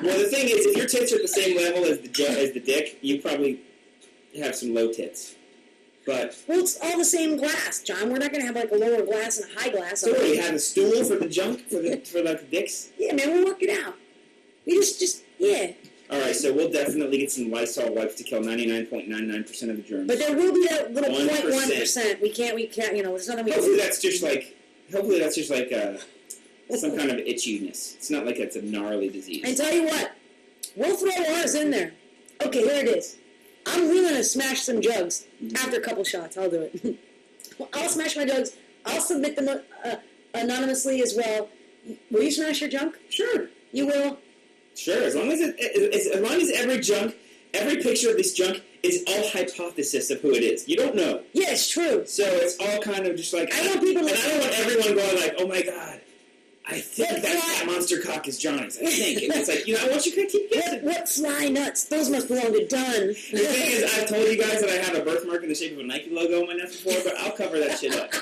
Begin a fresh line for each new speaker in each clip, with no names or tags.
Well, the thing is, if your tits are at the same level as the dick, you probably have some low tits. But
well, it's all the same glass, John. We're not going to have like a lower glass and a high glass.
So you have a stool for the junk for like the dicks?
Yeah, man, we'll work it out. We just yeah.
All right, so we'll definitely get some Lysol wipes to kill 99.99% of the germs.
But there will be that little 0.1%. We can't. There's nothing we can.
Hopefully that's just like some kind of itchiness. It's not like it's a gnarly disease.
And tell you what, we'll throw ours in there. Okay, here it is. I'm willing to smash some jugs after a couple shots. I'll do it. I'll smash my jugs. I'll submit them anonymously as well. Will you smash your junk?
Sure.
You will?
Sure. As long as every picture of this junk is all hypothesis of who it is. You don't know.
Yeah, it's true.
So it's all kind of just like...
I want people
and I don't want everyone going like, oh my God, I think that monster cock is Johnny's. I think. And it's like, I want you to keep guessing.
What fly nuts? Those must belong to Dunn.
The thing is, I've told you guys that I have a birthmark in the shape of a Nike logo on my nuts before, but I'll cover that shit up.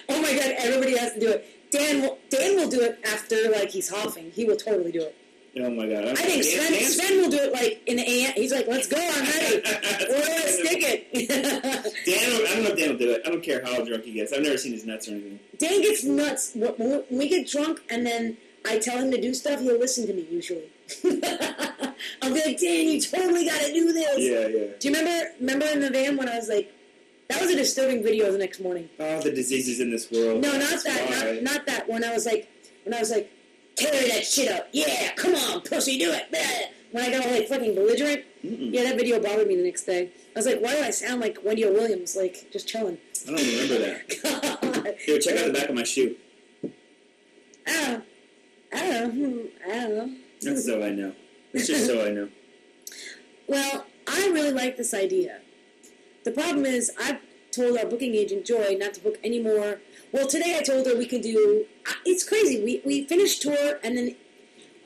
Oh my God, everybody has to do it. Dan will do it after, like, he's hoffing. He will totally do it.
Oh my God.
I think Sven will do it, like, in the AM. He's like, let's go, I'm ready. We're going to stick it.
I don't know if Dan will do it. I don't care how drunk he gets. I've never seen his nuts or anything.
Dan gets nuts. When we get drunk and then I tell him to do stuff, he'll listen to me, usually. I'll be like, Dan, you totally got to do this.
Yeah, yeah.
Do you remember in the van when I was like, that was a disturbing video the next morning.
Oh, the diseases in this world.
No, not that. Not that. When I was like, tear that shit up. Yeah, come on, pussy, do it. Blah. When I got all like fucking belligerent. Yeah, that video bothered me the next day. I was like, why do I sound like Wendy O. Williams, like just chilling?
I don't remember that. God. Here, check out the back of my shoe.
I don't know.
That's so I know. It's just so I know.
Well, I really like this idea. The problem is, I've told our booking agent, Joy, not to book any more. Well, today I told her we can do... It's crazy. We finished tour, and then...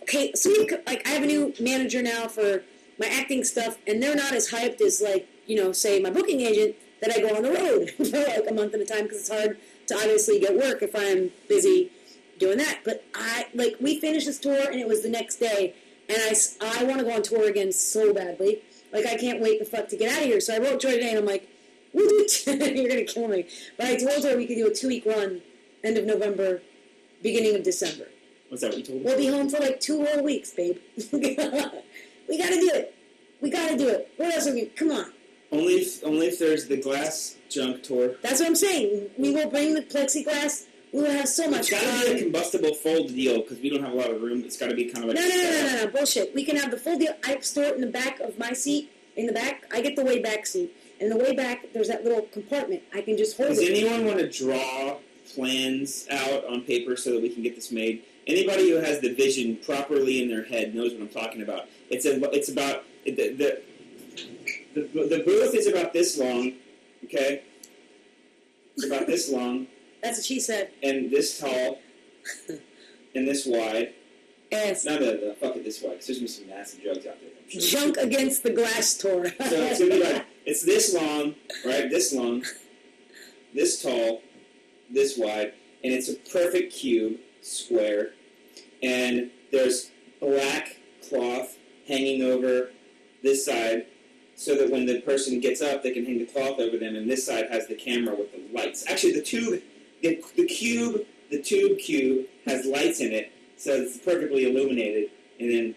Okay, so I have a new manager now for my acting stuff, and they're not as hyped as, like, say, my booking agent, that I go on the road for, like, a month at a time, because it's hard to obviously get work if I'm busy doing that. But, we finished this tour, and it was the next day, and I want to go on tour again so badly. Like, I can't wait the fuck to get out of here. So I wrote Joy today, and I'm like, we'll do it. You're going to kill me. But I told her we could do a 2-week run, end of November, beginning of December.
What's that what you told me?
We'll be home for like 2 whole weeks, babe. We got to do it. We got to do it. What else are we... Come on.
Only if there's the glass junk tour.
That's what I'm saying. We will bring the plexiglass. We will have so much fun.
It's got to be a combustible fold deal, because we don't have a lot of room. It's got to be kind of like...
No, bullshit. We can have the full deal. I store it in the back of my seat. In the back, I get the way back seat. And in the way back, there's that little compartment. I can just hold it.
Does anyone want to draw plans out on paper so that we can get this made? Anybody who has the vision properly in their head knows what I'm talking about. It's about... The booth is about this long, okay? It's about this long.
That's what she said.
And this tall. And this wide.
Yes.
Not the fuck it this wide, because there's going to be some massive jugs out there.
Sure. Junk against the glass tour.
So it's going to be like, it's this long, right? This long, this tall, this wide, and it's a perfect cube, square, and there's black cloth hanging over this side, so that when the person gets up, they can hang the cloth over them, and this side has the camera with the lights. Actually, the tube cube has lights in it, so it's perfectly illuminated, and then...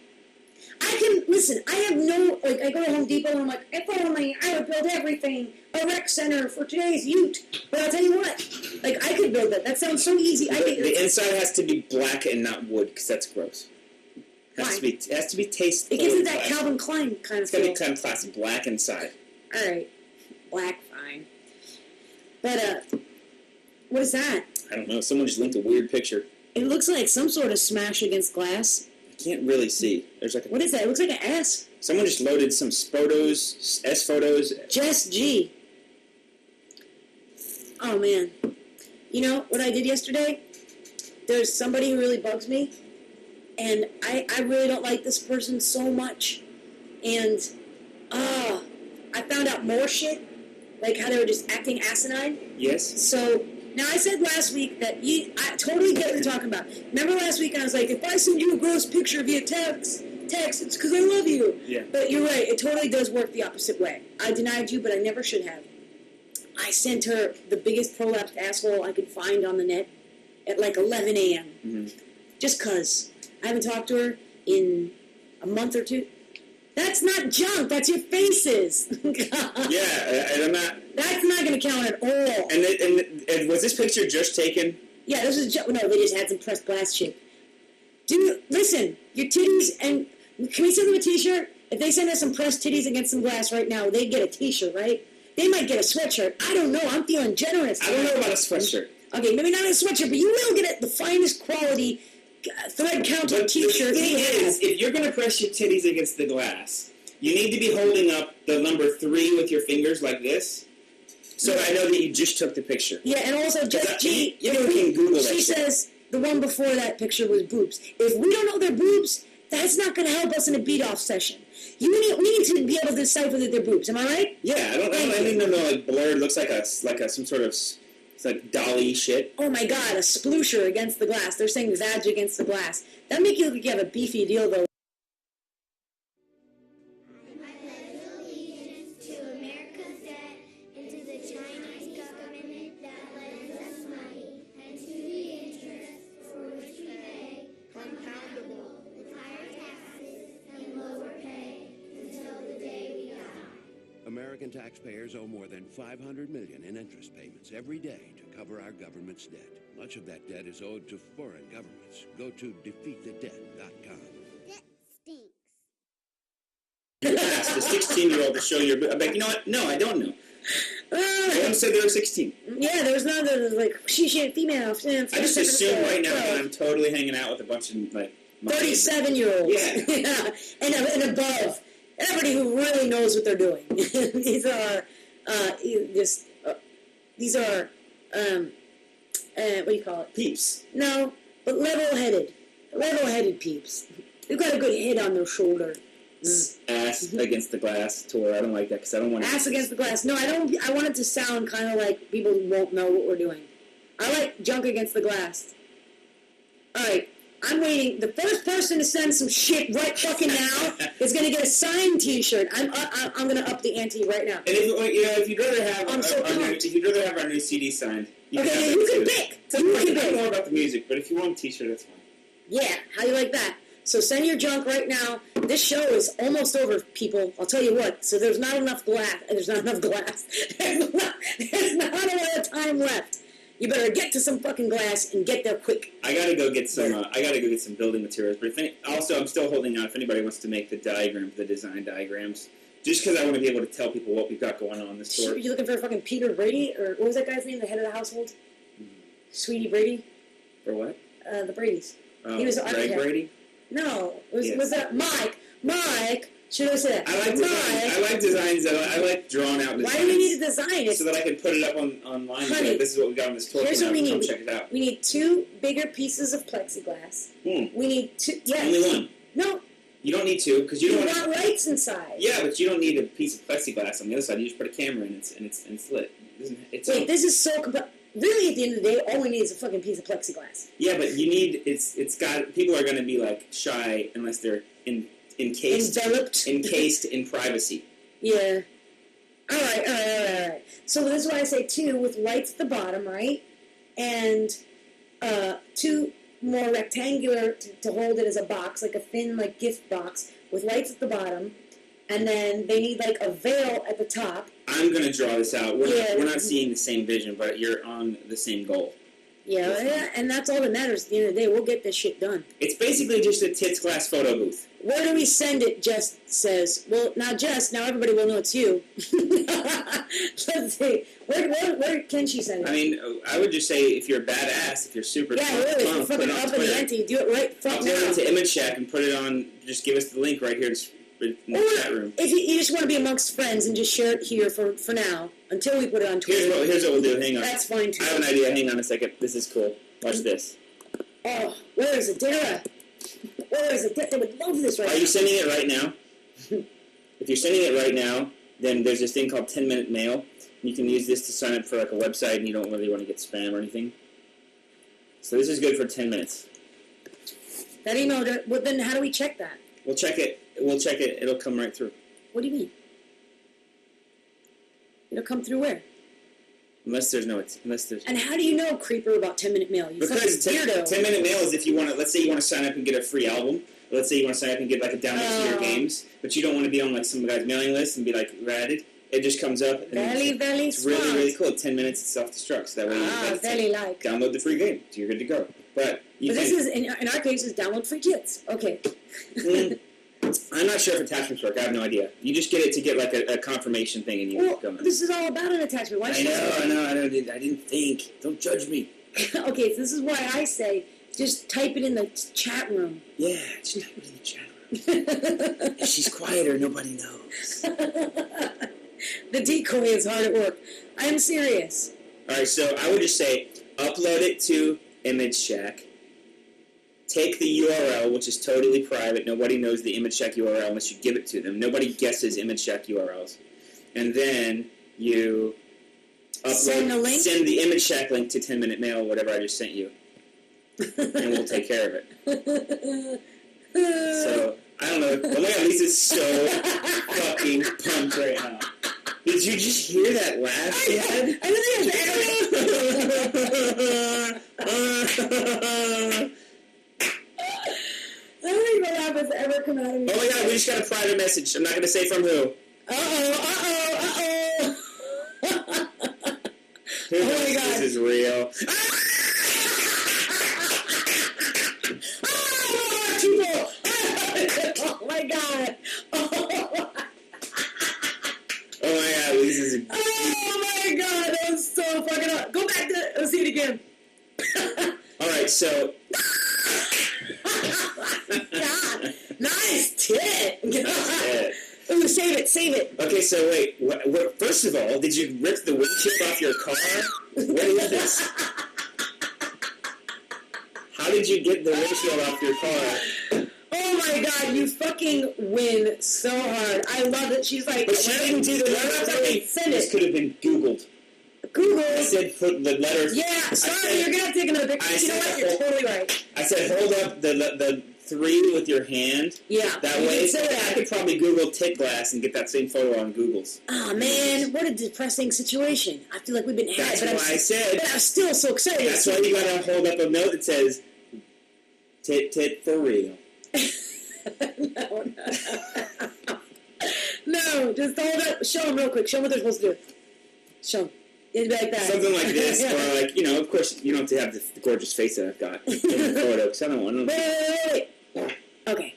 I have no, I go to Home Depot and I'm like, if only I would build everything, a rec center for today's youth. But I'll tell you what, I could build that. That sounds so easy.
The inside has to be black and not wood, because that's gross. It has to be tasteful.
It gives it that Calvin Klein kind of feel.
It's got to be kind of classic, black inside.
Alright, black, fine. But, what is that?
I don't know, someone just linked a weird picture.
It looks like some sort of smash against glass.
Can't really see. There's like
what is that? It looks like an S.
Someone just loaded some photos, S photos.
Just G. Oh man. You know what I did yesterday? There's somebody who really bugs me, and I really don't like this person so much. And I found out more shit, like how they were just acting asinine.
Yes.
So Now, I said last week that I totally get what you're talking about. Remember last week I was like, if I send you a gross picture via text, it's because I love you.
Yeah.
But you're right. It totally does work the opposite way. I denied you, but I never should have. I sent her the biggest prolapsed asshole I could find on the net at like 11 a.m.
Mm-hmm.
Just because. I haven't talked to her in a month or two. That's not junk. That's your faces.
Yeah, and I'm not...
That's not going to count at all.
And was this picture just taken?
Yeah, this was no, they just had some pressed glass shit. Dude, listen, your titties, and can we send them a t-shirt? If they send us some pressed titties against some glass right now, they'd get a t-shirt, right? They might get a sweatshirt. I don't know. I'm feeling generous.
I don't know about a sweatshirt.
Okay, maybe not a sweatshirt, but you will get the finest quality thread counter t-shirt.
The thing is, if you're going to press your titties against the glass, you need to be holding up the number 3 with your fingers like this. So I know that you just took the picture.
Yeah, and also just
you can Google that.
She says the one before that picture was boobs. If we don't know they're boobs, that's not going to help us in a beat-off session. We need to be able to decipher that they're boobs. Am I right?
Yeah, I don't know, like blurred looks like some sort of, it's like dolly shit.
Oh my god, a sploosher against the glass. They're saying vag against the glass. That make you look like you have a beefy deal though.
American taxpayers owe more than $500 million in interest payments every day to cover our government's debt. Much of that debt is owed to foreign governments. Go to defeatthedebt.com.
That stinks.
You asked the 16-year-old to show your... I'm like, you know what? No, I don't know. No one said they were 16.
Yeah, there was none of like, she female.
I just assume right now that I'm totally hanging out with a bunch of, like...
37-years-olds.
Yeah.
and above. Everybody who really knows what they're doing. These are, what do you call it?
Peeps.
No, but level-headed peeps. They've got a good head on their shoulder.
Ass against the glass tour. I don't like that because I don't want
Ass against the glass. No, I don't. I want it to sound kind of like people who won't know what we're doing. I like junk against the glass. All right. I'm waiting. The first person to send some shit right fucking now is going to get a signed T-shirt. I'm going to up the ante right now.
And if you'd rather have our new CD signed, you can pick. I don't know about the music, but if you want a T-shirt, that's fine.
Yeah, how do you like that? So send your junk right now. This show is almost over, people. I'll tell you what. So there's not enough glass. There's not enough glass. There's not a lot of time left. You better get to some fucking glass and get there quick.
I gotta go get some building materials. But also, I'm still holding out if anybody wants to make the design diagrams, just because I want to be able to tell people what we've got going on in the store.
You looking for fucking Peter Brady, or what was that guy's name? The head of the household, Sweetie Brady.
For what?
The Bradys.
He was
Greg
Brady.
No, was that Mike? Mike. Should I say that?
I like designs I like drawn out designs.
Why do we need to design it?
So that I can put it up online.
Honey,
this is what we got on this tour.
Here's what we need.
Check it out.
We need 2 bigger pieces of plexiglass. We need 2. Yes.
Only one.
No.
You don't need 2 because you don't
want lights inside.
Yeah, but you don't need a piece of plexiglass on the other side. You just put a camera in and it's lit.
Wait, this is so really, at the end of the day, all we need is a fucking piece of plexiglass.
Yeah, but you need it's got people are going to be like shy unless they're encased in privacy.
Yeah. All right. So this is why I say 2 with lights at the bottom, right? And 2 more rectangular to hold it as a box, like a thin like gift box with lights at the bottom. And then they need like a veil at the top.
I'm going to draw this out. We're not seeing the same vision, but you're on the same goal.
Yeah, and that's all that matters at the end of the day. We'll get this shit done.
It's basically just a tits glass photo booth.
Where do we send it, Jess says. Well, now everybody will know it's you. Let's see. Where can she send it?
I mean, I would just say if you're a badass, if you're super
really, if you're fucking up in the ante, do it right front now.
I'll turn it to Image Shack and put it on, just give us the link right here in the chat room.
If you just want to be amongst friends and just share it here for now, until we put it on Twitter.
Here's what we'll do. Hang on.
That's fine, too.
I have an idea. Hang on a second. This is cool. Watch this.
Oh, where is Adara? They would love this right now.
Are you sending it right now? If you're sending it right now, then there's this thing called 10-minute mail. You can use this to sign up for like a website and you don't really want to get spam or anything. So this is good for 10 minutes.
That email, well, then how do we check that?
We'll check it. It'll come right through.
What do you mean? It'll come through where?
Unless there's...
And how do you know, creeper, about 10-minute mail? You
Because
fucking weirdo.
10-minute mail is if you want to... Let's say you want to sign up and get a free album. Let's say you want to sign up and get like a download to your games, but you don't want to be on like some guy's mailing list and be like ratted. It just comes up. And it's really, really cool. 10 minutes, it self-destructs. That way you download the free game. So you're good to go. But
this is, in our case, is download free kits. Okay.
I'm not sure if attachments work. I have no idea. You just get it to get like a confirmation thing and you go.
This is all about an attachment. Why
I know. I didn't think. Don't judge me.
Okay, so this is why I say just type it in the chat room.
Yeah, just type it in the chat room. If she's quieter, nobody knows.
The decoy is hard at work. I'm serious.
All right, so I would just say upload it to Image Shack. Take the URL, which is totally private. Nobody knows the Image Shack URL unless you give it to them. Nobody guesses Image Shack URLs. And then you
send
the Image Shack link to 10-minute mail, whatever I just sent you. And we'll take care of it. So, I don't know. Oh my god, Lisa's so fucking pumped right now. Did you just hear that laugh she had?
I don't think that laugh has ever come out of me.
Oh my god, we just got a private message. I'm not going to say from who.
Uh-oh. Oh my god.
This is real.
Oh my god.
Oh my god, Lisa's...
Oh my god, that was so fucking hot. Go back to... Let's see it again.
Alright, so...
God. Nice tit. Ooh, save it.
Okay, so wait. What, first of all, did you rip the windshield off your car? What is this? How did you get the windshield off your car?
Oh my god, you fucking win so hard. I love it. She's like...
But she didn't do the letter.
Send
This
it.
could have been Googled.
Google.
I said put the letters...
Yeah, sorry, you're going to have to take another picture. You know what? You're totally right.
I said hold up the 3 with your hand.
Yeah.
That way, I could probably Google tit glass and get that same photo on Google's.
Oh man, what a depressing situation. I feel like we've been had.
That's why I said...
But I'm still so excited.
That's why you gotta hold up a note that says, tit for real.
No, just hold up. Show them real quick. Show them what they're supposed to do. Show them. It'd be like that.
Something like this, or like, you know, of course, you don't have to have the gorgeous face that I've got in the photo, because I don't want to...
Wait. Okay.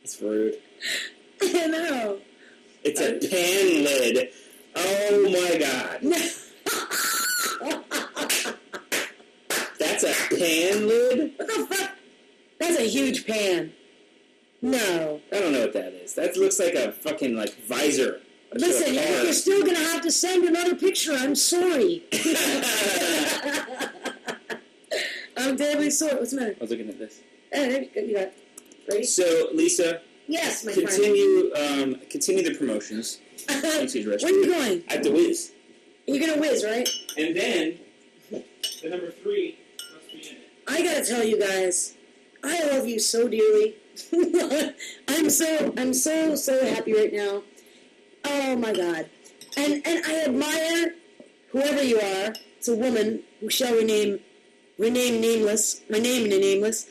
It's rude.
I know.
It's a pan lid. Oh my god. That's a pan lid?
What the fuck? That's a huge pan. No.
I don't know what that is. That looks like a fucking, like, visor.
Listen, you're still going to have to send another picture. I'm sorry. I'm deadly sorry. What's the matter?
I was looking at this.
There you got it. Ready?
So, Lisa,
yes, my
continue the promotions.
Where are you going?
At the Whiz.
You're going to whiz, right?
And then, the number 3 must be in it.
I got to tell you guys, I love you so dearly. I'm so happy right now. Oh my god. And I admire whoever you are. It's a woman who shall rename nameless. My name in a nameless.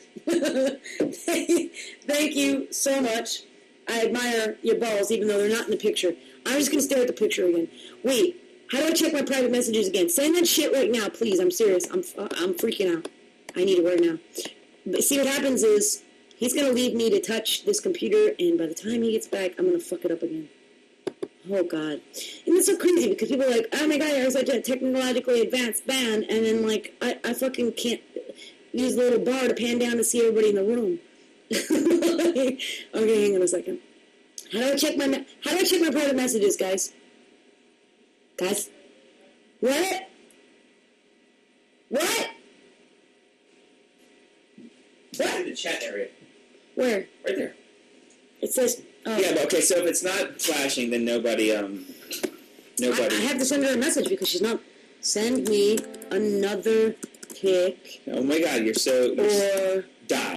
Thank you so much. I admire your balls, even though they're not in the picture. I'm just going to stare at the picture again. Wait, how do I check my private messages again? Send that shit right now, please. I'm serious. I'm freaking out. I need it right now. But see, what happens is, he's going to leave me to touch this computer, and by the time he gets back, I'm going to fuck it up again. Oh, God. And it's so crazy, because people are like, oh, my God, you're such a technologically advanced band, and then, like, I fucking can't use the little bar to pan down to see everybody in the room. Okay, hang on a second. How do I check my private messages, guys? Guys? What?
It's in the chat area.
Where?
Right there.
It says Oh.
Yeah, but okay. So if it's not flashing, then nobody.
I have to send her a message because she's not. Send me another pic.
Oh my God, you're so.
Or
Die.